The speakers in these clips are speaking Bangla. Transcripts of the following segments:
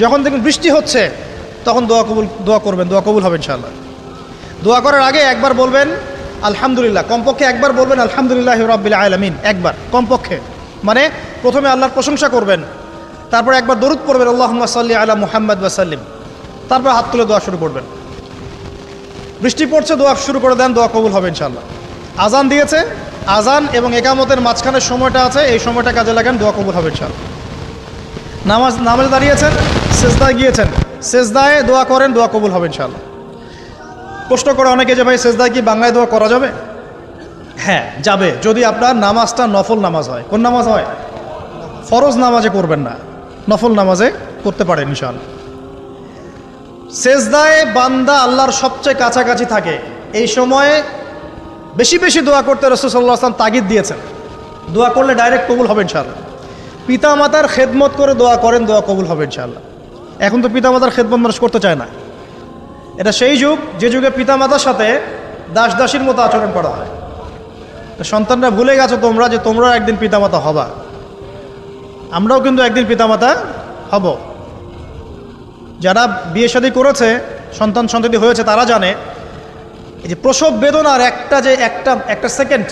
যখন দেখবেন বৃষ্টি হচ্ছে তখন দোয়া করবেন, দোয়া কবুল হবে ইনশাআল্লাহ। দোয়া করার আগে একবার বলবেন আলহামদুলিল্লাহ, কমপক্ষে একবার বলবেন আলহামদুলিল্লাহি রাব্বিল আলামিন, একবার কমপক্ষে। মানে প্রথমে আল্লাহর প্রশংসা করবেন, তারপর একবার দরুদ পড়বেন আল্লাহুম্মা সাল্লি আলা মুহাম্মাদ ওয়া সাল্লিম, তারপর হাত তুলে দোয়া শুরু করবেন। বৃষ্টি পড়ছে, দোয়া শুরু করে দেন, দোয়া কবুল হবে ইনশাআল্লাহ। আজান দিয়েছে, আজান এবং একামতের মাঝখানের সময়টা আছে, এই সময়টা কাজে লাগান, দোয়া কবুল হবে ইনশাআল্লাহ। নামাজে দাঁড়িয়েছেন, সেজদায় গিয়েছেন, সেজদায় দোয়া করেন, দোয়া কবুল হবে ইনশাআল্লাহ। প্রশ্ন করে অনেকে যে ভাই সেজদায় কি বাংলায় দোয়া করা যাবে? হ্যাঁ যাবে, যদি আপনার নামাজটা নফল নামাজ হয়। কোন নামাজ হয়? ফরজ নামাজে করবেন না, নফল নামাজে করতে পারেন ইনশাআল্লাহ। সেজদায় বান্দা আল্লাহর সবচেয়ে কাছাকাছি থাকে, এই সময়ে বেশি বেশি দোয়া করতে রাসূল সাল্লাল্লাহু আলাইহি ওয়াসাল্লাম তাগিদ দিয়েছেন। দোয়া করলে ডাইরেক্ট কবুল হবে ইনশাআল্লাহ। পিতা মাতার খেদমত করে দোয়া করেন, দোয়া কবুল হবে ইনশাআল্লাহ। এখন তো পিতা মাতার খেদমত মানুষ করতে চায় না। এটা সেই যুগ যে যুগে পিতা মাতার সাথে দাস দাসীর মতো আচরণ করা হয়। তো সন্তানরা ভুলে গেছো তোমরা যে তোমরাও একদিন পিতামাতা হবা, আমরাও কিন্তু একদিন পিতামাতা হব। যারা বিয়ে শাদী করেছে, সন্তান সন্ততি হয়েছে, তারা জানে এই যে প্রসব বেদনার একটা সেকেন্ড,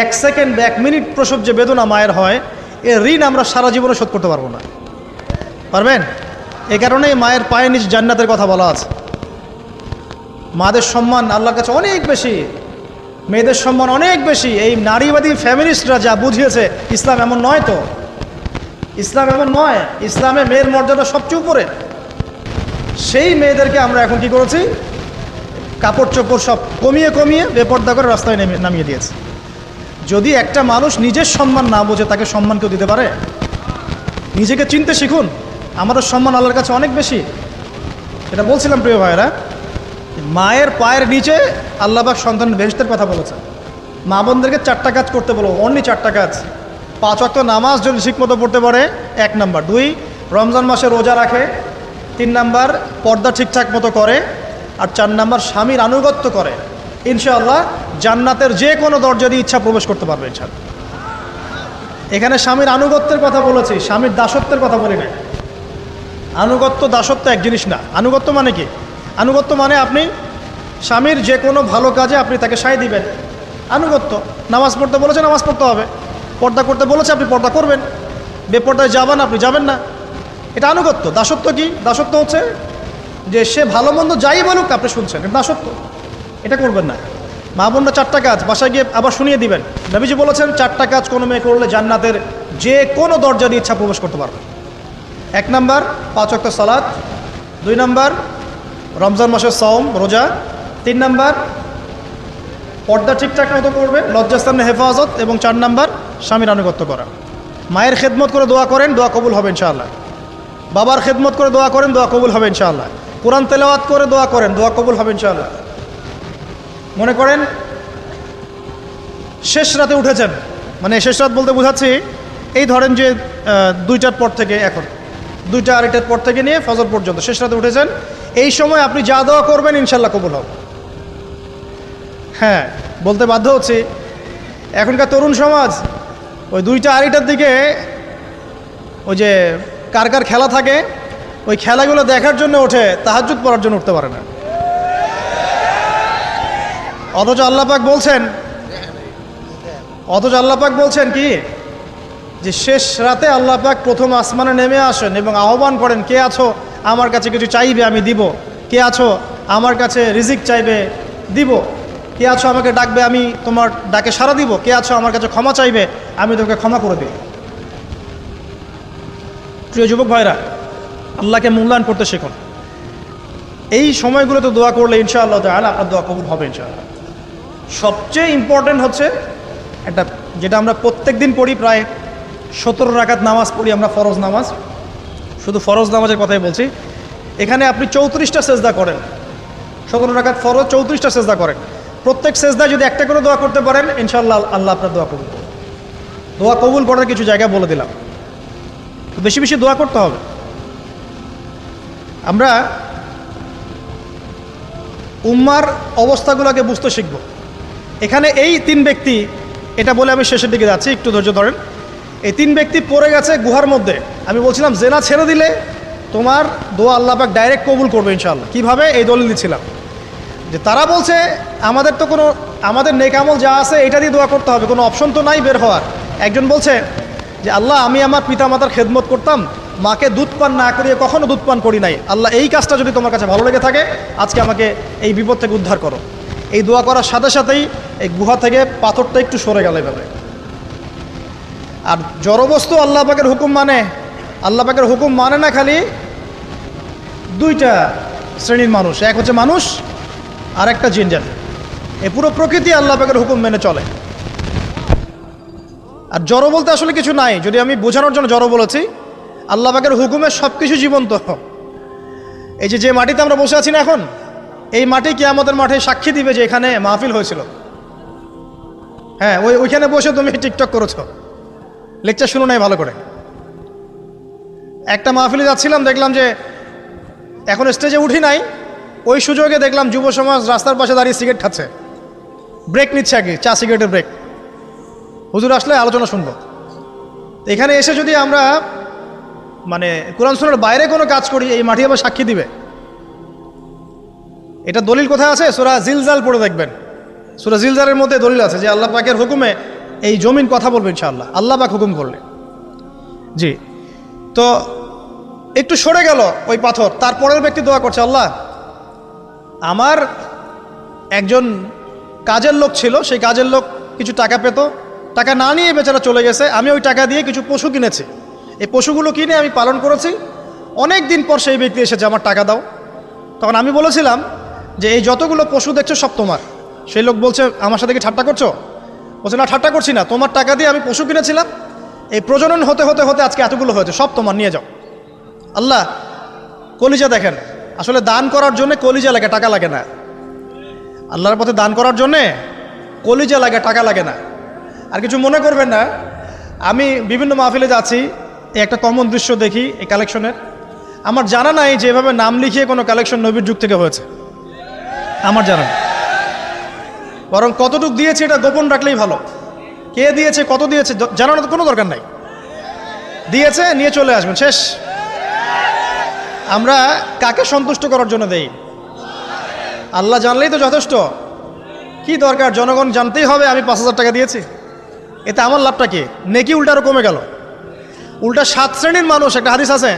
1 সেকেন্ড বা 1 মিনিট প্রসব যে বেদনা মায়ের হয়, এর ঋণ আমরা সারা জীবনে শোধ করতে পারবো না। পারবেন? এই কারণেই মায়ের পায়ের নিচ জান্নাতের কথা বলা আছে। মাদের সম্মান আল্লাহর কাছে অনেক বেশি, মেয়েদের সম্মান অনেক বেশি। এই নারীবাদী ফ্যামিলিস্টরা যা বুঝিয়েছে, ইসলাম এমন নয়। তো ইসলাম এমন নয়, ইসলামে মেয়ের মর্যাদা সবচেয়ে উপরে। সেই মেয়েদেরকে আমরা এখন কি করেছি? কাপড় চোপড় সব কমিয়ে কমিয়ে বেপর্দা করে রাস্তায় নামিয়ে দিয়েছে। যদি একটা মানুষ নিজের সম্মান না বোঝে, তাকে সম্মান কেউ দিতে পারে? নিজেকে চিনতে শিখুন, আমাদের সম্মান আল্লাহর কাছে অনেক বেশি। এটা বলছিলাম প্রিয় ভাইয়েরা, মায়ের পায়ের নিচে আল্লাহ পাক সন্তানের বেহেশতের কথা বলেছেন। মা বোনদেরকে 4টা কাজ করতে বলো, অনলি 4টা কাজ। 5 ওয়াক্ত নামাজ যদি ঠিকমতো পড়তে পারে, 1 নাম্বার। 2, রমজান মাসে রোজা রাখে। 3 নাম্বার, পর্দা ঠিকঠাক মতো করে। আর 4 নাম্বার, স্বামীর আনুগত্য করে। ইনশাআল্লাহ জান্নাতের যে কোনো দরজা দিয়ে ইচ্ছা প্রবেশ করতে পারবে ইনশাআল্লাহ। এখানে স্বামীর আনুগত্যের কথা বলেছি, স্বামীর দাসত্বের কথা বলি না। আনুগত্য দাসত্ব এক জিনিস না। আনুগত্য মানে কি? আনুগত্য মানে আপনি স্বামীর যে কোনো ভালো কাজে আপনি তাকে সায় দিবেন, আনুগত্য। নামাজ পড়তে বলেছে, নামাজ পড়তে হবে। পর্দা করতে বলেছে, আপনি পর্দা করবেন। বেপর্দায় যাবেন, আপনি যাবেন না। এটা আনুগত্য। দাসত্ব কি? দাসত্ব হচ্ছে যে সে ভালো মন্দ যাই বলুক আপনি শুনছেন, এটা দাসত্ব। এটা করবেন না। মা বোনরা 4টা কাজ বাসায় গিয়ে আবার শুনিয়ে দিবেন। নবীজি বলেছেন 4টা কাজ কোনো মেয়ে করলে জান্নাতের যে কোনো দরজা দিয়ে ইচ্ছা প্রবেশ করতে পারবে। 1 নাম্বার, 5 ওয়াক্ত সালাত। 2 নাম্বার, রমজান মাসের সওম রোজা। 3 নাম্বার, পর্দা ঠিকঠাক মতো করবে, লজ্জাস্থানের হেফাজত। এবং 4 নাম্বার, স্বামীর আনুগত্য করা। মায়ের খেদমত করে দোয়া করেন, দোয়া কবুল হবে ইনশাআল্লাহ। বাবার খেদমত করে দোয়া করেন, দোয়া কবুল হবে ইনশাআল্লাহ। কোরআন তেলাওয়াত করে দোয়া করেন, দোয়া কবুল হবে ইনশাআল্লাহ। মনে করেন শেষ রাতে উঠেছেন, মানে শেষ রাত বলতে বোঝাচ্ছি এই ধরেন যে 2টার পর থেকে, এখন 2টা 2:30টার পর থেকে নিয়ে ফজর পর্যন্ত শেষ রাতে উঠেছেন। এই সময় আপনি যা দোয়া করবেন ইনশাআল্লাহ কবুল হবে। হ্যাঁ, বলতে বাধ্য হচ্ছি, এখনকার তরুণ সমাজ ওই 2টা 2:30টার দিকে ওই যে কার কার খেলা থাকে, ওই খেলাগুলো দেখার জন্য ওঠে, তাহাজ্জুদ পড়ার জন্য উঠতে পারে না। অথচ আল্লাহ পাক বলছেন কি, যে শেষ রাতে আল্লাহ পাক প্রথম আসমানে নেমে আসেন এবং আহ্বান করেন, কে আছো আমার কাছে কিছু চাইবে আমি দিব, কে আছো আমার কাছে রিজিক চাইবে দিব, কে আছো আমাকে ডাকবে আমি তোমার ডাকে সাড়া দিব, কে আছো আমার কাছে ক্ষমা চাইবে আমি তোমাকে ক্ষমা করে দিই। প্রিয় যুবক ভাইরা, আল্লাহকে মূল্যায়ন করতে শিখুন। এই সময়গুলোতে দোয়া করলে ইনশাআল্লাহ তাআলা আপনার দোয়া কবুল হবে ইনশাআল্লাহ। সবচেয়ে ইম্পর্টেন্ট হচ্ছে একটা, যেটা আমরা প্রত্যেক দিন পড়ি, প্রায় 17 রাকাত নামাজ পড়ি আমরা, ফরজ নামাজ। শুধু ফরজ নামাজের কথাই বলছি। এখানে আপনি 34টা সেজদা করেন। 17 রাকাত ফরজ, 34টা সেজদা করেন। প্রত্যেক সেজদায় যদি একটা করে দোয়া করতে পারেন ইনশাআল্লাহ আল্লাহ আপনার দোয়া কবুল করবেন। দোয়া কবুল করার কিছু জায়গা বলে দিলাম, বেশি বেশি দোয়া করতে হবে। আমরা উম্মার অবস্থাগুলোকে বুঝতে শিখব। এখানে এই 3 ব্যক্তি, এটা বলে আমি শেষের দিকে যাচ্ছি, একটু ধৈর্য ধরেন। এই 3 ব্যক্তি পড়ে গেছে গুহার মধ্যে। আমি বলছিলাম জেনা ছেড়ে দিলে তোমার দোয়া আল্লাহ পাক ডাইরেক্ট কবুল করবে ইনশাআল্লাহ। কীভাবে? এই দলিল দিচ্ছিলাম যে তারা বলছে আমাদের তো কোনো আমাদের নেক আমল যা আছে এটা দিয়ে দোয়া করতে হবে, কোনো অপশন তো নাই বের হওয়ার। একজন বলছে যে আল্লাহ আমি আমার পিতামাতার খেদমত করতাম, মাকে দুধ পান না করিয়ে কখনো দুধ পান করি নাই, আল্লাহ এই কাজটা যদি তোমার কাছে ভালো লেগে থাকে আজকে আমাকে এই বিপদ থেকে উদ্ধার করো। এই দোয়া করার সাথে সাথেই এই গুহা থেকে পাথরটা একটু সরে গেল এভাবে। আর জড়বস্তু আল্লাহ পাকের হুকুম মানে, আল্লাহ পাকের হুকুম মানে না খালি দুইটা শ্রেণীর মানুষ, এক হচ্ছে মানুষ আর একটা জিন জাতি। এই পুরো প্রকৃতি আল্লাহ পাকের হুকুম মেনে চলে। আর জড় বলতে আসলে কিছু নাই, যদি আমি বোঝানোর জন্য জড় বলেছি, আল্লাহ পাকের হুকুমে সব কিছু জীবন্ত। এই যে মাটিতে আমরা বসে আছি না এখন, এই মাটি কিয়ামতের মাঠে সাক্ষী দিবে যে এখানে মাহফিল হয়েছিল। হ্যাঁ, ওইখানে বসে তুমি টিকটক করেছো, লেকচার শুনো নাই ভালো করে। একটা মাহফিলে যাচ্ছিলাম, দেখলাম যে এখন স্টেজে উঠি নাই, ওই সুযোগে দেখলাম যুব সমাজ রাস্তার পাশে দাঁড়িয়ে সিগারেট খাচ্ছে, ব্রেক নিচ্ছে আগে, চা সিগারেটের ব্রেক। হুজুর আসলে আলোচনা শুনবো। এখানে এসে যদি আমরা মানে কোরআন সুন্নাহর বাইরে কোনো কাজ করি, এই মাটি আবার সাক্ষী দিবে। এটা দলিল কোথায় আছে? সূরা জিলজাল পড়ে দেখবেন। সূরা জিলজালের মধ্যে দলিল আছে যে আল্লাহ পাকের হুকুমে এই জমিন কথা বলবে ইনশাআল্লাহ, আল্লাহ পাক হুকুম করলে। জি, তো একটু সরে গেল ওই পাথর। তারপরের ব্যক্তি দোয়া করছে, আল্লাহ আমার একজন কাজের লোক ছিল, সেই কাজের লোক কিছু টাকা পেত, টাকা না নিয়ে বেচারা চলে গেছে, আমি ওই টাকা দিয়ে কিছু পশু কিনেছি, এই পশুগুলো কিনে আমি পালন করেছি। অনেক দিন পর সেই ব্যক্তি এসেছে, আমার টাকা দাও। তখন আমি বলেছিলাম যে এই যতগুলো পশু দেখছো সব তোমার। সেই লোক বলছে, আমার সাথে কি ঠাট্টা করছো? বলছে না, ঠাট্টা করছি না, তোমার টাকা দিয়ে আমি পশু কিনেছিলাম, এই প্রজনন হতে হতে হতে আজকে এতগুলো হয়েছে, সব তোমার, নিয়ে যাও। আল্লাহ কলিজা দেখেন, আসলে দান করার জন্য কলিজা লাগে, টাকা লাগে না। আল্লাহর পথে দান করার জন্যে কলিজা লাগে, টাকা লাগে না। আর কিছু মনে করবেন না, আমি বিভিন্ন মাহফিলে যাচ্ছি, এই একটা কমন দৃশ্য দেখি এই কালেকশনের। আমার জানা নাই যে এভাবে নাম লিখিয়ে কোনো কালেকশন নবীর যুগ থেকে হয়েছে, আমার জানা নেই। বরং কতটুকু দিয়েছে এটা গোপন রাখলেই ভালো। কে দিয়েছে, কত দিয়েছে জানানোর কোনো দরকার নাই। দিয়েছে, নিয়ে চলে আসবেন, শেষ। আমরা কাকে সন্তুষ্ট করার জন্য দেই? আল্লাহ জানলেই তো যথেষ্ট। কি দরকার জনগণ জানতেই হবে আমি 5,000 টাকা দিয়েছি? এতে আমার লাভটা কি? নেকি উল্টা আরও কমে গেল। উল্টা 7 শ্রেণীর মানুষ, একটা হাদিস আছে,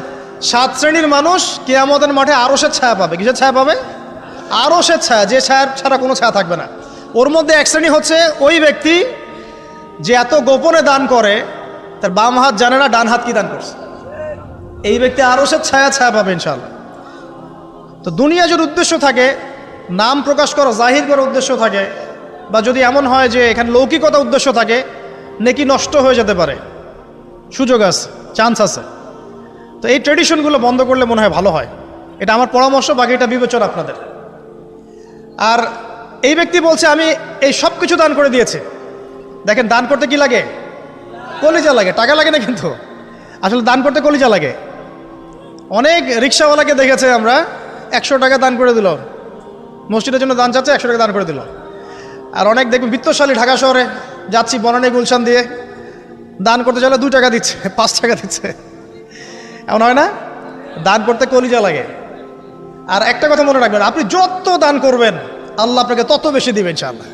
7 শ্রেণীর মানুষ কিয়ামতের মাঠে আরশের ছায়া পাবে। কিসের ছায়া পাবে? আরশের ছায়া, যে ছায়া ছাড়া কোনো ছায়া থাকবে না। ওর মধ্যে এক শ্রেণী হচ্ছে ওই ব্যক্তি যে এত গোপনে দান করে, তার বাম হাত জানে না ডান হাত কি দান করছে। এই ব্যক্তি আরশের ছায়া পাবে ইনশাআল্লাহ। তো দুনিয়া যদি উদ্দেশ্য থাকে, নাম প্রকাশ করা, জাহির করার উদ্দেশ্য থাকে, বা যদি এমন হয় যে এখানে লৌকিকতা উদ্দেশ্য থাকে, নেকি নষ্ট হয়ে যেতে পারে, সুযোগ আছে, চান্স আছে। তো এই ট্রেডিশনগুলো বন্ধ করলে মনে হয় ভালো হয়। এটা আমার পরামর্শ, বাকি এটা বিবেচনা আপনাদের। আর এই ব্যক্তি বলছে আমি এই সব কিছু দান করে দিয়েছি। দেখেন, দান করতে কি লাগে? কলিজা লাগে, টাকা লাগে না কিন্তু। আসলে দান করতে কলিজা লাগে। অনেক রিক্সাওয়ালাকে দেখেছে আমরা, 100 টাকা দান করে দিল, মসজিদের জন্য দান চাচ্ছে, 100 টাকা দান করে দিল। আর অনেক দেখবেন বিত্তশালী, ঢাকা শহরে যাচ্ছি বনানী গুলশান দিয়ে, দান করতে চাইলে 2 টাকা দিচ্ছে, 5 টাকা দিচ্ছে। এমন হয় না? দান করতে কলিজা লাগে। আর একটা কথা মনে রাখবেন, আপনি যত দান করবেন আল্লাহ আপনাকে তত বেশি দিবেন ইনশাআল্লাহ।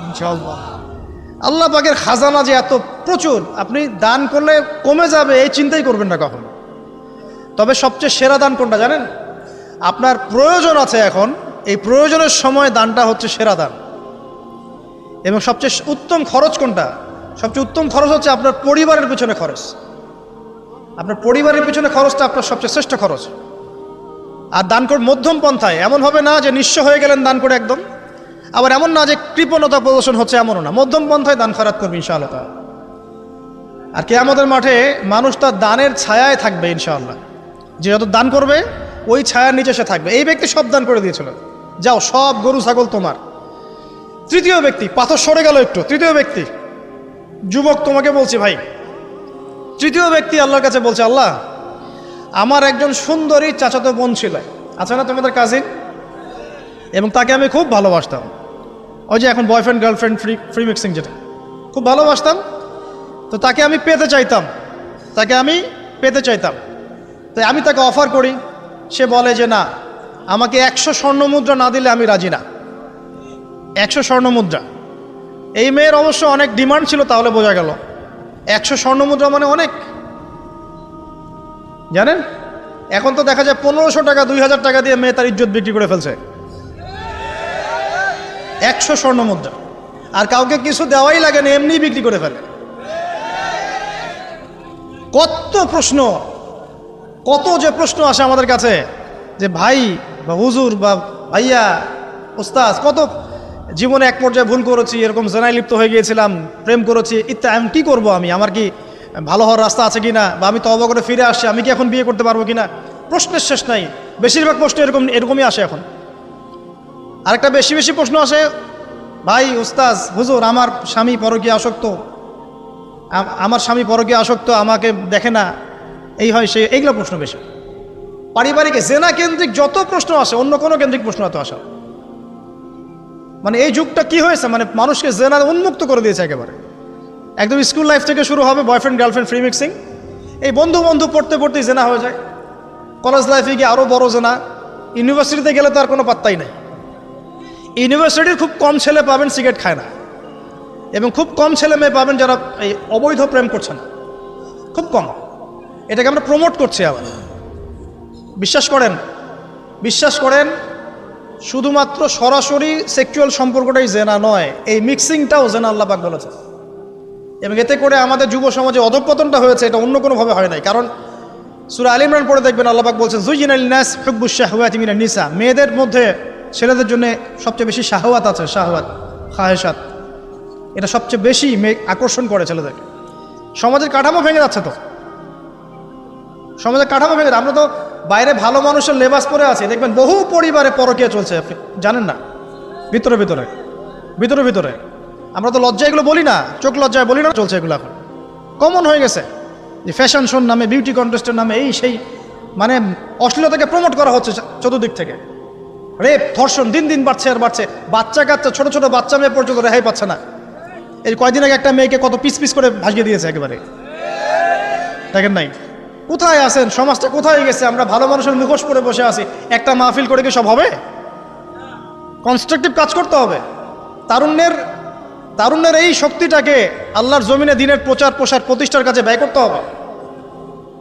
ইনশাআল্লাহ আল্লাহ পাকের খাজানা যে এত প্রচুর, আপনি দান করলে কমে যাবে এই চিন্তাই করবেন না কখনো। তবে সবচেয়ে সেরা দান কোনটা জানেন? আপনার প্রয়োজন আছে এখন, এই প্রয়োজনের সময় দানটা হচ্ছে সেরা দান। এবং সবচেয়ে উত্তম খরচ কোনটা? সবচেয়ে উত্তম খরচ হচ্ছে আপনার পরিবারের পিছনে খরচ। আপনার পরিবারের পিছনে খরচটা আপনার সবচেয়ে শ্রেষ্ঠ খরচ। আর দান করে মধ্যম পন্থায়, এমন হবে না যে নিঃস্ব হয়ে গেলেন দান করে একদম, আবার এমন না যে কৃপণতা প্রদর্শন হচ্ছে, এমনও না। মধ্যম পন্থায় দান খয়রাত করবে ইনশাআল্লাহ। আর কিয়ামতের মাঠে মানুষ তার দানের ছায়ায় থাকবে ইনশাআল্লাহ। যে যত দান করবে ওই ছায়ার নিচে সে থাকবে। এই ব্যক্তি সব দান করে দিয়েছিল, যাও সব গরু ছাগল তোমার। তৃতীয় ব্যক্তি, পাথর সরে গেল একটু, তৃতীয় ব্যক্তি, যুবক তোমাকে বলছি ভাই, তৃতীয় ব্যক্তি আল্লাহর কাছে বলছে, আল্লাহ আমার একজন সুন্দরী চাচাতো বোন ছিল, আছে না তোমাদের কাজিন, এবং তাকে আমি খুব ভালোবাসতাম। ওই যে এখন বয়ফ্রেন্ড গার্লফ্রেন্ড ফ্রি মিক্সিং, যেটা খুব ভালোবাসতাম। তো তাকে আমি পেতে চাইতাম, তাই আমি তাকে অফার করি সে বলে যে না, আমাকে 100 স্বর্ণমুদ্রা না দিলে আমি রাজি না। 100 স্বর্ণমুদ্রা। এই মেয়ের অবশ্য অনেক ডিমান্ড ছিল, তাহলে বোঝা গেল 100 স্বর্ণমুদ্রা মানে অনেক। জানেন, এখন তো দেখা যায় 1500 টাকা 2000 টাকা দিয়ে মেয়ে তার ইজ্জত বিক্রি করে ফেলছে। 100 স্বর্ণমুদ্রা, আর কাউকে কিছু দেওয়াই লাগে না, এমনি বিক্রি করে ফেলে। কত প্রশ্ন, কত যে প্রশ্ন আসে আমাদের কাছে যে ভাই বা হুজুর বা ভাইয়া ওস্তাদ, কত জীবনে এক পর্যায়ে ভুল করেছি, এরকম জেনায় লিপ্ত হয়ে গিয়েছিলাম, প্রেম করেছি ইত্যাদি, আমি কী করবো, আমার কি ভালো হওয়ার রাস্তা আছে কিনা, বা আমি তওবা করে ফিরে আসছি, আমি কি এখন বিয়ে করতে পারবো কিনা। প্রশ্নের শেষ নাই। বেশিরভাগ প্রশ্ন এরকমই আসে এখন। আরেকটা বেশি বেশি প্রশ্ন আসে, ভাই ওস্তাদ হুজুর, আমার স্বামী পরকীয়া আসক্ত, আমাকে দেখে না, এই হয় সে, এইগুলো প্রশ্ন বেশি। পারিবারিক জেনা কেন্দ্রিক যত প্রশ্ন আসে, অন্য কোনো কেন্দ্রিক প্রশ্ন এত আসা, মানে এই যুগটা কি হয়েছে, মানে মানুষকে জেনা উন্মুক্ত করে দিয়েছে একেবারে। একদম স্কুল লাইফ থেকে শুরু হবে বয়ফ্রেন্ড গার্লফ্রেন্ড ফ্রি মিক্সিং, এই বন্ধু পড়তে পড়তেই জেনা হয়ে যায়। কলেজ লাইফে গিয়ে আরও বড় জেনা। ইউনিভার্সিটিতে গেলে তো আর কোনো পাত্তাই নাই। ইউনিভার্সিটির খুব কম ছেলে পাবেন সিগারেট খায় না, এবং খুব কম ছেলে মেয়ে পাবেন যারা এই অবৈধ প্রেম করছে না, খুব কম। এটাকে আমরা প্রমোট করছি আবার। বিশ্বাস করেন শুধুমাত্র সরাসরি সেক্সুয়াল সম্পর্কটাই জেনা নয়, এই মিক্সিংটাও জেনা আল্লাহ পাক বলেছে। এবং এতে করে আমাদের যুব সমাজে অধঃপতনটা হয়েছে, এটা অন্য কোনোভাবে হয় নাই। কারণ সূরা আল ইমরান পড়ে দেখবেন আল্লাহ পাক বলছেন যুয়িনা লিন-নাস হুব্বুশ শাহওয়াতি মিনান নিসা, মেয়েদের মধ্যে ছেলেদের জন্য সবচেয়ে বেশি শাহওয়াত আছে, শাহওয়াত খাহেসাত, এটা সবচেয়ে বেশি আকর্ষণ করে ছেলেদেরকে। সমাজের কাঠামো ভেঙে যাচ্ছে তো, সমাজের কাঠামো ভেঙে। আমরা তো বাইরে ভালো মানুষের লেবাস পরে আছি, দেখবেন বহু পরিবারে পরকীয়া চলছে, আপনি জানেন না। ভিতরে ভিতরে আমরা তো লজ্জা এগুলো বলি না, চোখ লজ্জায় বলি না, চলছে এগুলো এখন কমন হয়ে গেছে। যে ফ্যাশন শোর নামে, বিউটি কন্টেস্টের নামে, এই সেই, মানে অশ্লীলতাকে প্রমোট করা হচ্ছে চতুর্দিক থেকে। রেপ ধর্ষণ দিন দিন বাড়ছে আর বাড়ছে। বাচ্চা কাচ্চা, ছোট ছোট বাচ্চা মেয়ে পর্যন্ত রেহাই পাচ্ছে না। এই কয়দিন আগে একটা মেয়েকে কত পিস পিস করে ভাসিয়ে দিয়েছে একেবারে, দেখেন নাই? কোথায় আছেন? সমাজটা কোথায় গেছে? আমরা ভালো মানুষের মুখোশ পরে বসে আছি। একটা মাহফিল করে কি সব হবে? কনস্ট্রাকটিভ কাজ করতে হবে। তারুণ্যের এই শক্তিটাকে আল্লাহর জমিনে দিনের প্রচার প্রসার প্রতিষ্ঠার কাজে ব্যয় করতে হবে।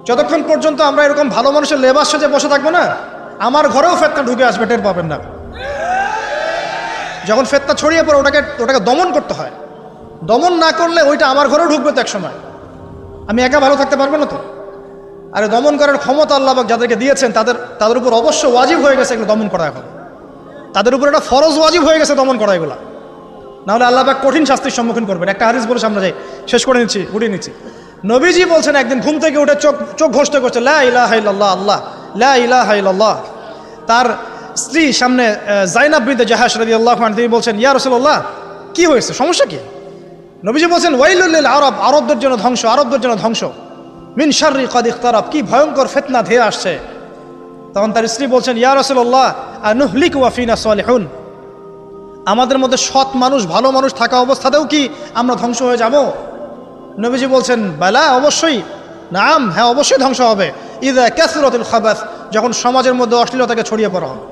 যতক্ষণ পর্যন্ত আমরা এরকম ভালো মানুষের লেবাস সাজে বসে থাকবো না, আমার ঘরেও ফেতনা ঢুকে আসবে, টের পাবেন না। যখন ফেতনা ছড়িয়ে পড়ে ওটাকে দমন করতে হয়। দমন না করলে ওইটা আমার ঘরেও ঢুকবে তো এক সময়। আমি একা ভালো থাকতে পারবো না তো। আরে দমন করার ক্ষমতা আল্লাহ পাক যাদেরকে দিয়েছেন তাদের উপর অবশ্য ওয়াজিব হয়ে গেছে এগুলো দমন করা। এখন তাদের উপর একটা ফরজ ওয়াজিব হয়ে গেছে দমন করা এগুলা, নাহলে আল্লাহ পাক কঠিন শাস্তির সম্মুখীন করবেন। একটা হাদিস বলে সামনে যাই, শেষ করে উঠিয়ে নিচ্ছি। নবীজি বলছেন একদিন ঘুম থেকে উঠে চোখ ঘষতে করছে লা ইলাহা ইল্লাল্লাহ, আল্লাহ লা ইলাহা ইল্লাল্লাহ। তার স্ত্রী সামনে যায়নাব বিনতে জাহাশ রাদিয়াল্লাহু আনহা, তিনি বলছেন ইয়া রাসূলুল্লাহ, কি হয়েছে, সমস্যা কি? নবীজি বলছেন ওয়াইলুল লিল আরব, আরবদের জন্য ধ্বংস, মিন শাররি কাদ ইখতারাব, কি ভয়ঙ্কর ফিতনা ধেয়ে আসছে। তখন তার স্ত্রী বলছেন ইয়া রাসূলুল্লাহ আনুহলিকু ওয়া ফিনা সালিহুন, আমাদের মধ্যে সৎ মানুষ ভালো মানুষ থাকা অবস্থাতেও কি আমরা ধ্বংস হয়ে যাব? নবীজি বলছেন বালা, অবশ্যই, নাম, হ্যাঁ অবশ্যই ধ্বংস হবে। ইযা কাসরাতুল খাবাস, যখন সমাজের মধ্যে অশ্লীলতাকে ছড়িয়ে পড়া হবে।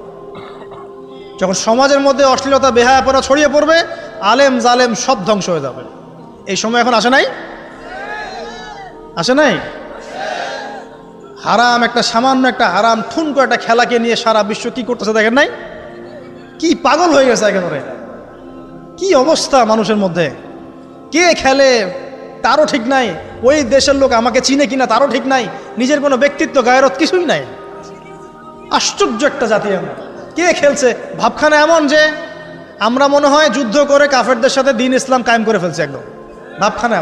যখন সমাজের মধ্যে অশ্লীলতা বেহায়াপনা ছড়িয়ে পড়বে, আলেম জালেম সব ধ্বংস হয়ে যাবে। এই সময় এখন আসে নাই? হারাম, একটা সামান্য একটা হারাম ঠুনকো একটা খেলাকে নিয়ে সারা বিশ্ব কি করতেছে দেখেন নাই? কি পাগল হয়ে গেছে একেবারে। কি অবস্থা মানুষের মধ্যে, কে খেলে তারও ঠিক নাই, ওই দেশের লোক আমাকে চিনে কিনা তারও ঠিক নাই, নিজের কোনো ব্যক্তিত্ব গায়রত কিছুই নাই। আশ্চর্য একটা জাতি আমরা। কে খেলছে? ভাবখানা এমন যে আমরা মনে হয় যুদ্ধ করে কাফেরদের সাথে দ্বীন ইসলাম কায়েম করে ফেলছে, একদম ভাবখানা।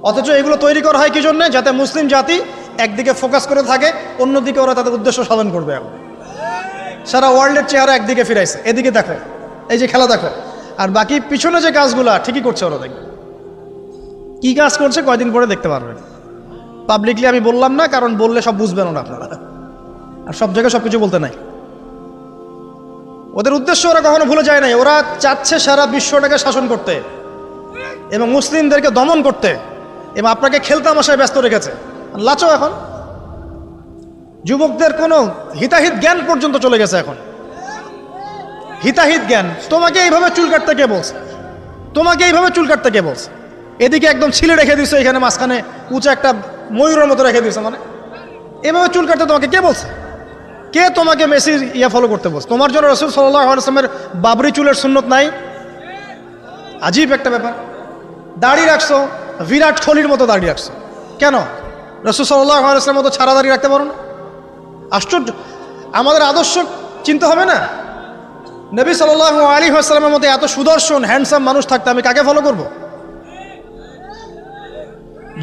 অথচ এগুলো তৈরি করা হয় কি জন্য? যাতে মুসলিম জাতি একদিকে ফোকাস করে থাকে, অন্যদিকে ওরা তাদের উদ্দেশ্য সাধন করবে। এখন সারা ওয়ার্ল্ডের চেহারা একদিকে ফিরাইছে, এদিকে দেখো, এই যে খেলা দেখো, আর বাকি পিছনে যে কাজগুলা ঠিকই করছে ওরা। দেখবে কি কাজ করছে কয়দিন পরে দেখতে পারবেন। পাবলিকলি আমি বললাম না, কারণ বললে সব বুঝবেন না আপনারা, আর সব জায়গায় সব কিছু বলতে নাই। ওদের উদ্দেশ্য ওরা কখনো ভুলে যায় নাই। ওরা চাচ্ছে সারা বিশ্বটাকে শাসন করতে এবং মুসলিমদেরকে দমন করতে, এবং আপনাকে খেলতামাশায় ব্যস্ত রেখেছে। লাচো এখন যুবকদের কোনো হিতাহিত জ্ঞান পর্যন্ত চলে গেছে এখন। হিতাহিত জ্ঞান, তোমাকে এইভাবে চুল কাটতে কে বলছে? তোমাকে এইভাবে চুল কাটতে কে বলছে? এদিকে একদম ছিলে রেখে দিছো, এখানে মাঝখানে উঁচা একটা ময়ূরের মতো রেখে দিছো, মানে এভাবে চুল কাটতে তোমাকে কে বলছে? কে তোমাকে মেসির ফলো করতে বলছে? তোমার জন্য রাসূল সাল্লাল্লাহু আলাইহি ওয়াসাল্লামের বাবরি চুলের সুন্নত নাই? আজীব একটা ব্যাপার। দাড়ি রাখছো, বিরাট কোহলির মতো দাড়ি রাখছো, কেন? রাসূল সাল্লাল্লাহু আলাইহি ওয়াসাল্লামের মতো ছাড়া দাড়ি রাখতে পারো না? আশ্চর্য। আমাদের আদর্শ চিন্তা হবে না? নবী সাল্লাল্লাহু আলাইহি ওয়াসাল্লামের মতো এত সুদর্শন হ্যান্ডসাম মানুষ থাকতে আমি কাকে ফলো করব?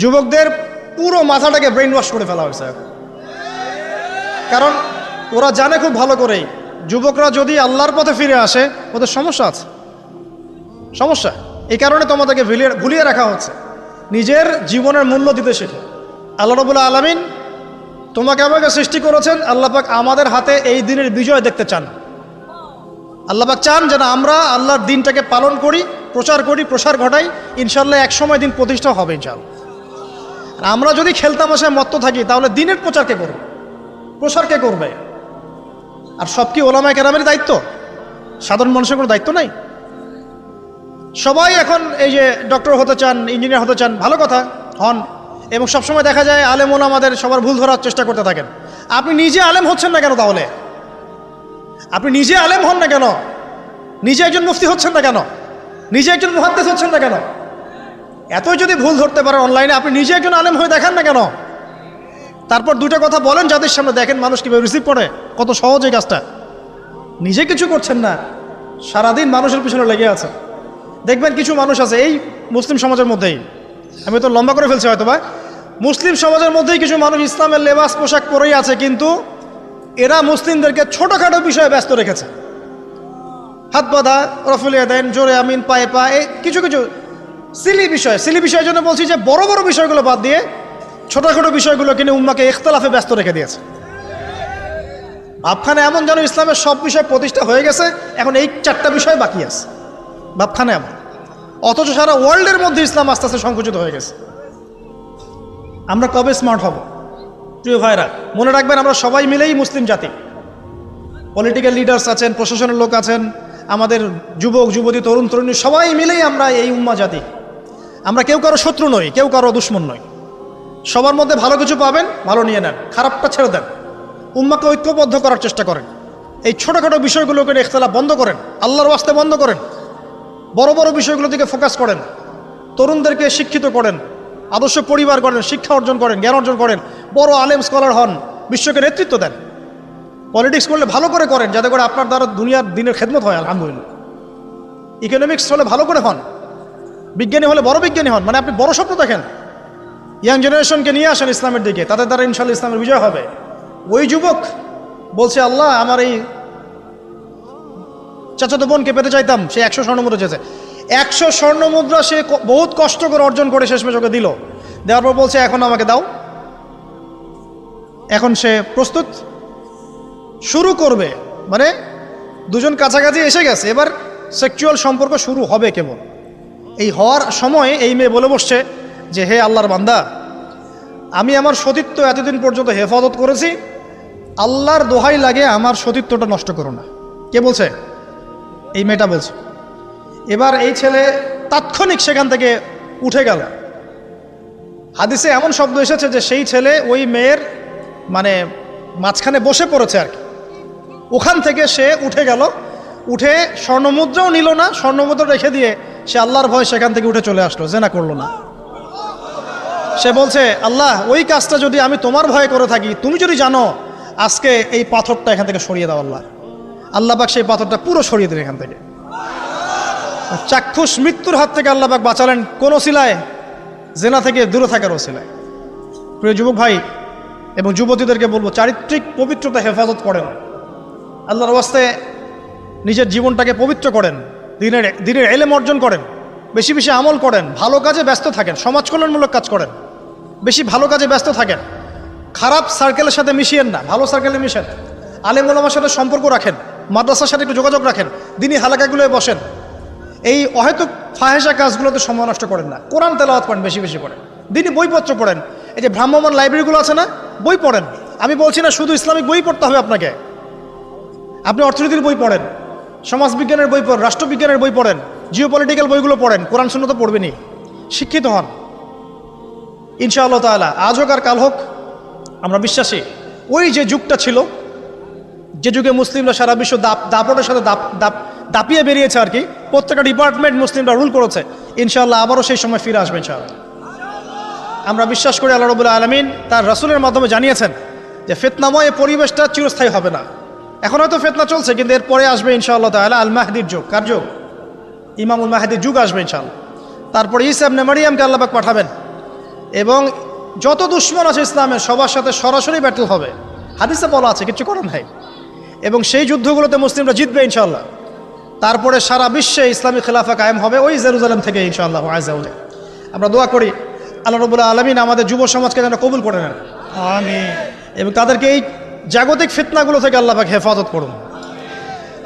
যুবকদের পুরো মাথাটাকে ব্রেইন ওয়াশ করে ফেলা হয়েছে এখন। কারণ ওরা জানে খুব ভালো করেই, যুবকরা যদি আল্লাহর পথে ফিরে আসে ওদের সমস্যা আছে, সমস্যা। এই কারণে তোমাদেরকে ভুলিয়ে রাখা হচ্ছে। নিজের জীবনের মূল্য দিতে শেখো। আল্লাহ রাব্বুল আলামিন তোমাকে আমাকে সৃষ্টি করেছেন, আল্লাহ পাক আমাদের হাতে এই দিনের বিজয় দেখতে চান। আল্লাহ পাক চান যেন আমরা আল্লাহর দিনটাকে পালন করি, প্রসার ঘটাই। ইনশাল্লাহ এক সময় দিন প্রতিষ্ঠা হবে ইনশাল্লাহ। আর আমরা যদি খেলতামাশায় মত্ত থাকি তাহলে দিনের প্রচার কে করবে? প্রসার কে করবে? আর সব কি ওলামায়ে কেরামের দায়িত্ব? সাধারণ মানুষের কোনো দায়িত্ব নাই? সবাই এখন এই যে ডক্টর হতে চান, ইঞ্জিনিয়ার হতে চান, ভালো কথা, হন। এবং সবসময় দেখা যায় আলেম ওলামাদের সবার ভুল ধরার চেষ্টা করতে থাকেন। আপনি নিজে আলেম হচ্ছেন না কেন? তাহলে আপনি নিজে আলেম হন না কেন? নিজে একজন মুফতি হচ্ছেন না কেন? নিজে একজন মুহাদ্দিস হচ্ছেন না কেন? এতই যদি ভুল ধরতে পারেন অনলাইনে, আপনি নিজে একজন আলেম হয়ে দেখান না কেন? তারপর দুটো কথা বলেন যাদের সামনে, দেখেন মানুষ কীভাবে রিসিভ করে। কত সহজ এই কাজটা। নিজে কিছু করছেন না, সারাদিন মানুষের পিছনে লেগে আছে। দেখবেন কিছু মানুষ আছে এই মুসলিম সমাজের মধ্যেই, আমি তো লম্বা করে ফেলছি হয়তো বা, মুসলিম সমাজের মধ্যেই কিছু মানুষ ইসলামের লেবাস পোশাক পরেই আছে, কিন্তু এরা মুসলিমদেরকে ছোটোখাটো বিষয়ে ব্যস্ত রেখেছে। হাত বাঁধা, রফুলিয়া দেন, জোরে আমিন, পায়ে পা, এই কিছু কিছু সিলি বিষয়ের জন্য বলছি যে বড় বড় বিষয়গুলো বাদ দিয়ে ছোটোখাটো বিষয়গুলো কিনে উম্মাকে ইখতিলাফে ব্যস্ত রেখে দিয়েছে। ভাবখানে এমন যেন ইসলামের সব বিষয় প্রতিষ্ঠা হয়ে গেছে, এখন এই 4টা বিষয় বাকি আছে। ভাবখানে এমন, অথচ সারা ওয়ার্ল্ডের মধ্যে ইসলাম আস্তে আস্তে সংকুচিত হয়ে গেছে। আমরা কবে স্মার্ট হব? প্রিয় ভাইরা, মনে রাখবেন আমরা সবাই মিলেই মুসলিম জাতি। পলিটিক্যাল লিডার্স আছেন, প্রশাসনের লোক আছেন, আমাদের যুবক যুবতী, তরুণ তরুণী, সবাই মিলেই আমরা এই উম্মা জাতি। আমরা কেউ কারো শত্রু নই, কেউ কারো দুশ্মন নই। সবার মধ্যে ভালো কিছু পাবেন, ভালো নিয়ে নেন, খারাপটা ছেড়ে দেন। উম্মাকে ঐক্যবদ্ধ করার চেষ্টা করেন। এই ছোটোখাটো বিষয়গুলোকে ইখতিলাফ বন্ধ করেন, আল্লাহর ওয়াস্তে বন্ধ করেন। বড় বড় বিষয়গুলো দিকে ফোকাস করেন। তরুণদেরকে শিক্ষিত করেন, আদর্শ পরিবার করেন, শিক্ষা অর্জন করেন, জ্ঞান অর্জন করেন, বড় আলেম স্কলার হন, বিশ্বকে নেতৃত্ব দেন। পলিটিক্স করলে ভালো করে করেন, যাতে করে আপনার দ্বারা দুনিয়ার দিনের খেদমত হয়, আলহামদুলিল্লাহ। ইকোনমিক্স হলে ভালো করে হন, বিজ্ঞানী হলে বড় বিজ্ঞানী হন, মানে আপনি বড় স্বপ্ন দেখেন। ইয়াং জেনারেশনকে নিয়ে আসেন ইসলামের দিকে, তাদের দ্বারা ইনশাল্লাহ ইসলামের বিজয় হবে। ওই যুবক বলছে, আল্লাহ আমার এই চাচাতো বোনকে পেতে চাইতাম, সে 100 স্বর্ণমুদ্রা চেয়েছে। 100 স্বর্ণমুদ্রা সে বহুত কষ্ট করে অর্জন করে শেষমেশ ওকে দিল। দেওয়ার পর বলছে এখন আমাকে দাও। এখন সে প্রস্তুত, শুরু করবে, মানে দুজন কাছাকাছি এসে গেছে, এবার সেক্সুয়াল সম্পর্ক শুরু হবে কেবল। এই হওয়ার সময় এই মেয়ে বলে বসছে যে হে আল্লাহর বান্দা, আমি আমার সতীত্ব এতদিন পর্যন্ত হেফাজত করেছি, আল্লাহর দোহাই লাগে আমার সতীত্বটা নষ্ট করো না। কে বলছে? এই মেয়েটা বলছে। এবার এই ছেলে তাৎক্ষণিক সেখান থেকে উঠে গেল। হাদিসে এমন শব্দ এসেছে যে সেই ছেলে ওই মেয়ের মানে মাঝখানে বসে পড়েছে আর কি। ওখান থেকে সে উঠে গেল, উঠে স্বর্ণমুদ্রাও নিল না, স্বর্ণমুদ্রা রেখে দিয়ে সে আল্লাহর ভয় সেখান থেকে উঠে চলে আসলো, জেনা করলো না। সে বলছে, আল্লাহ ওই কাজটা যদি আমি তোমার ভয়ে করে থাকি, তুমি যদি জানো, আজকে এই পাথরটা এখান থেকে সরিয়ে দাও আল্লাহ। আল্লাহ পাক সেই পাথরটা পুরো সরিয়ে দিলেন এখান থেকে। চাক্ষুষ মৃত্যুর হাত থেকে আল্লাহ পাক বাঁচালেন কোন ওসিলায়? জেনা থেকে দূরে থাকার ওসিলায়। প্রিয় যুবক ভাই এবং যুবতীদেরকে বলবো, চারিত্রিক পবিত্রতা হেফাজত করেন, আল্লাহর ওয়াস্তে নিজের জীবনটাকে পবিত্র করেন, দিনের ইলম অর্জন করেন, বেশি বেশি আমল করেন, ভালো কাজে ব্যস্ত থাকেন, সমাজ কল্যাণমূলক কাজ করেন, বেশি ভালো কাজে ব্যস্ত থাকেন। খারাপ সার্কেলের সাথে মিশিয়েন না, ভালো সার্কেলে মিশেন। আলেম ওলামার সাথে সম্পর্ক রাখেন, মাদ্রাসার সাথে একটু যোগাযোগ রাখেন, দিনী হালাকাগুলোয় বসেন। এই অহেতুক ফাহেসা কাজগুলোতে সময় নষ্ট করেন না। কোরআন তেলাওয়াত করেন, বেশি বেশি করেন, দিনী বইপত্র পড়েন। এই যে ভ্রাম্যমান লাইব্রেরিগুলো আছে না, বই পড়েন। আমি বলছি না শুধু ইসলামিক বই পড়তে হবে আপনাকে, আপনি অর্থনীতির বই পড়েন, সমাজবিজ্ঞানের বই পড়েন, রাষ্ট্রবিজ্ঞানের বই পড়েন, জিওপলিটিক্যাল বইগুলো পড়েন, কোরআন সুন্নাহ তো পড়বেনই, শিক্ষিত হন ইনশাআল্লাহ তাআলা। আজ হোক আর কাল হোক আমরা বিশ্বাসী ওই যে যুগটা ছিল, যে যুগে মুসলিমরা সারা বিশ্ব দাপটের সাথে দাপিয়ে বেরিয়েছে আর কি, প্রত্যেকটা ডিপার্টমেন্ট মুসলিমরা রুল করেছে, ইনশাআল্লাহ আবারও সেই সময় ফিরে আসবে ইনশাআল্লাহ। আমরা বিশ্বাস করি আল্লাহ রাব্বুল আলামিন তার রাসূলের মাধ্যমে জানিয়েছেন যে ফিতনাময় পরিবেশটা চিরস্থায়ী হবে না। এখন হয়তো ফিতনা চলছে, কিন্তু এরপরে আসবে ইনশাআল্লাহ তাআলা আল মাহদির যুগ। কার যুগ? ইমামুল মাহদির যুগ আসবে ইনশাআল্লাহ। তারপরে ঈসা ইবনে মারইয়ামকে আল্লাহ পাক পাঠাবেন এবং যত দুশমন আছে ইসলামের সবার সাথে সরাসরি ব্যাটল হবে, হাদিসে বলা আছে, কিছু করার নাই। এবং সেই যুদ্ধগুলোতে মুসলিমরা জিতবে ইনশাআল্লাহ। তারপরে সারা বিশ্বে ইসলামী খেলাফা কায়েম হবে ওই জেরুজালেম থেকে ইনশাআল্লাহ আযজা ওয়া জাল। আমরা দোয়া করি আল্লাহ রাব্বুল আলামিন আমাদের যুব সমাজকে যেন কবুল করে নেন, আমিন, এবং তাদেরকে এই জাগতিক ফিতনাগুলো থেকে আল্লাহ পাক হেফাজত করুন।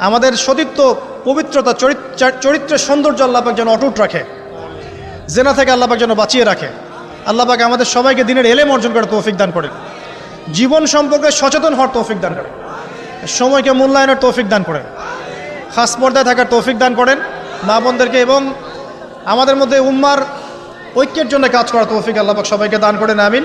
আমাদের সতীত্ব, পবিত্রতা, চরিত্রের সৌন্দর্য আল্লাহ পাক যেন অটুট রাখে, জেনা থেকে আল্লাহ পাক যেন বাঁচিয়ে রাখে। আল্লাহ পাক আমাদের সবাইকে দিনের এলেম অর্জন করে তৌফিক দান করেন, জীবন সম্পর্কে সচেতন হওয়ার তৌফিক দান করেন, সময়কে মূল্যায়নের তৌফিক দান করেন, খাস পর্দায় থাকার তৌফিক দান করেন মা বোনদেরকে, এবং আমাদের মধ্যে উম্মার ঐক্যের জন্য কাজ করার তৌফিক আল্লাহ পাক সবাইকে দান করেন, আমিন।